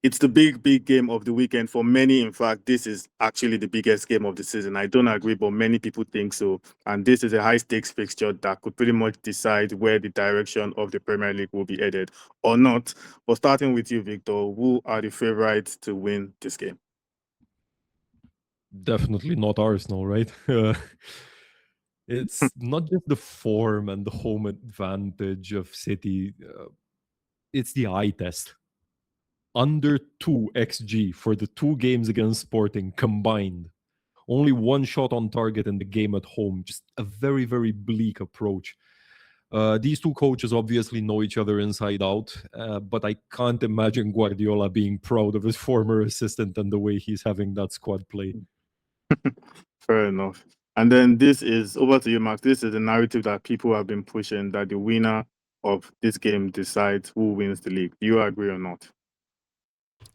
it's the big game of the weekend for many. In fact, this is actually the biggest game of the season. I don't agree, but many people think so. And this is a high stakes fixture that could pretty much decide where the direction of the Premier League will be headed or not. But starting with you, Victor, who are the favorites to win this game? Definitely not Arsenal, right? It's not just the form and the home advantage of City, it's the eye test. Under 2 XG for the two games against Sporting combined. Only one shot on target in the game at home. Just a very, very bleak approach. These two coaches obviously know each other inside out, but I can't imagine Guardiola being proud of his former assistant and the way he's having that squad play. Fair enough. And then this is over to you, Max. This is the narrative that people have been pushing, that the winner of this game decides who wins the league. Do you agree or not?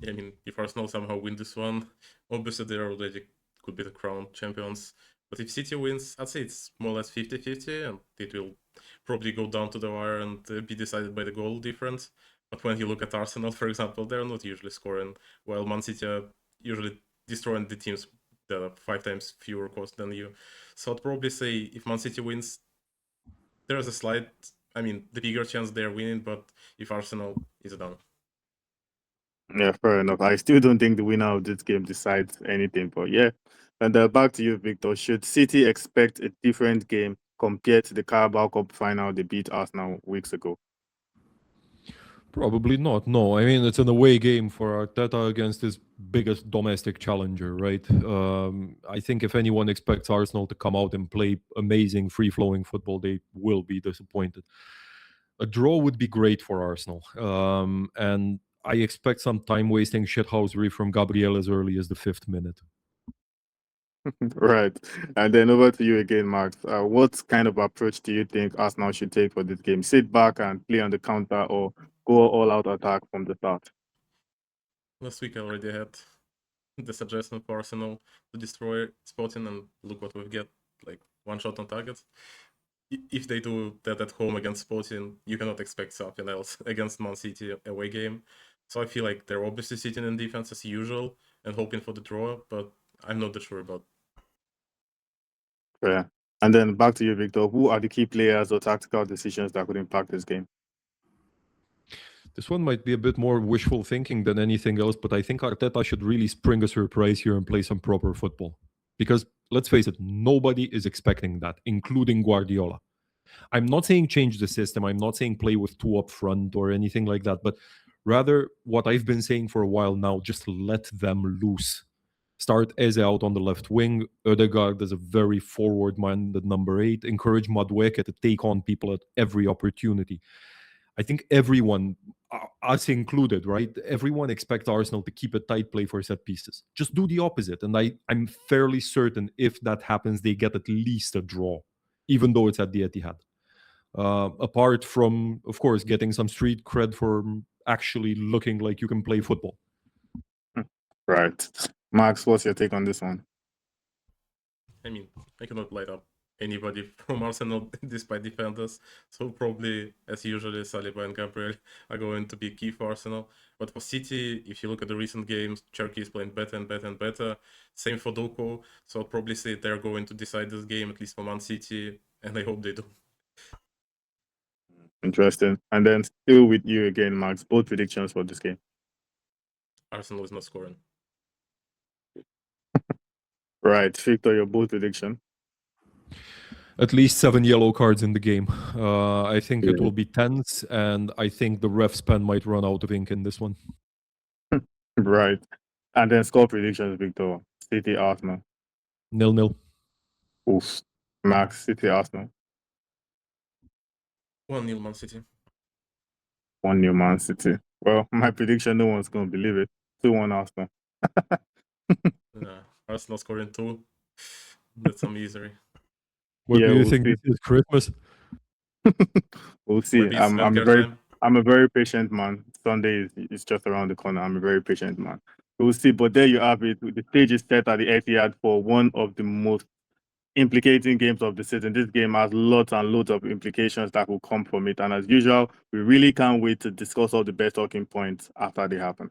Yeah, I mean, if Arsenal somehow win this one, obviously they already could be the crowned champions. But if City wins, I'd say it's more or less 50-50, and it will probably go down to the wire and be decided by the goal difference. But when you look at Arsenal, for example, they're not usually scoring, while Man City are usually destroying the teams that are 5 times fewer cost than you. So I'd probably say if Man City wins, there's a slight, I mean, the bigger chance they're winning, but if Arsenal is down. Yeah, fair enough. I still don't think the winner of this game decides anything, but yeah. And back to you, Victor. Should City expect a different game compared to the Carabao Cup final they beat Arsenal weeks ago? Probably not. No, I mean it's an away game for Arteta against his biggest domestic challenger, right? I think if anyone expects Arsenal to come out and play amazing, free-flowing football, they will be disappointed. A draw would be great for Arsenal, and I expect some time-wasting shithousery from Gabriel as early as the 5th minute. Right. And then over to you again, Max. What kind of approach do you think Arsenal should take for this game? Sit back and play on the counter or go all out attack from the start? Last week I already had the suggestion for Arsenal to destroy Sporting, and look what we get, like one shot on target. If they do that at home against Sporting, you cannot expect something else against Man City away game. So I feel like they're obviously sitting in defense as usual and hoping for the draw, but I'm not that sure about. Yeah. And then back to you, Victor. Who are the key players or tactical decisions that could impact this game? This one might be a bit more wishful thinking than anything else, but I think Arteta should really spring a surprise here and play some proper football. Because let's face it, nobody is expecting that, including Guardiola. I'm not saying change the system, I'm not saying play with two up front or anything like that, but rather what I've been saying for a while now, just let them loose. Start Eze out on the left wing, Ødegaard as a very forward-minded number 8, encourage Madueke to take on people at every opportunity. I think everyone, us included, right? Everyone expects Arsenal to keep a tight play for set pieces. Just do the opposite. And I'm fairly certain if that happens, they get at least a draw, even though it's at the Etihad. Apart from, of course, getting some street cred for actually looking like you can play football. Right. Max, what's your take on this one? I mean, I cannot light up anybody from Arsenal despite defenders. So probably, as usually, Saliba and Gabriel are going to be key for Arsenal. But for City, if you look at the recent games, Cherki is playing better and better and better. Same for Doku. So I'll probably say they're going to decide this game, at least for Man City, and I hope they do. Interesting. And then still with you again, Max. Both predictions for this game. Arsenal is not scoring. Right. Victor, your bold prediction. At least 7 yellow cards in the game. I think it will be tense, and I think the ref's pen might run out of ink in this one. Right. And then score predictions, Victor. City, Arsenal. 0-0. Oof. Max, City, Arsenal. 1-0 Man City. 1-0 Man City. Well, my prediction, no one's going to believe it. 2-1 Arsenal. Arsenal scoring 2. That's some misery. What do you think this is, Christmas? We'll see. I'm a very patient man. Sunday is just around the corner. I'm a very patient man. We'll see. But there you have it. The stage is set at the Etihad for one of the most implicating games of the season. This game has lots and lots of implications that will come from it. And as usual, we really can't wait to discuss all the best talking points after they happen.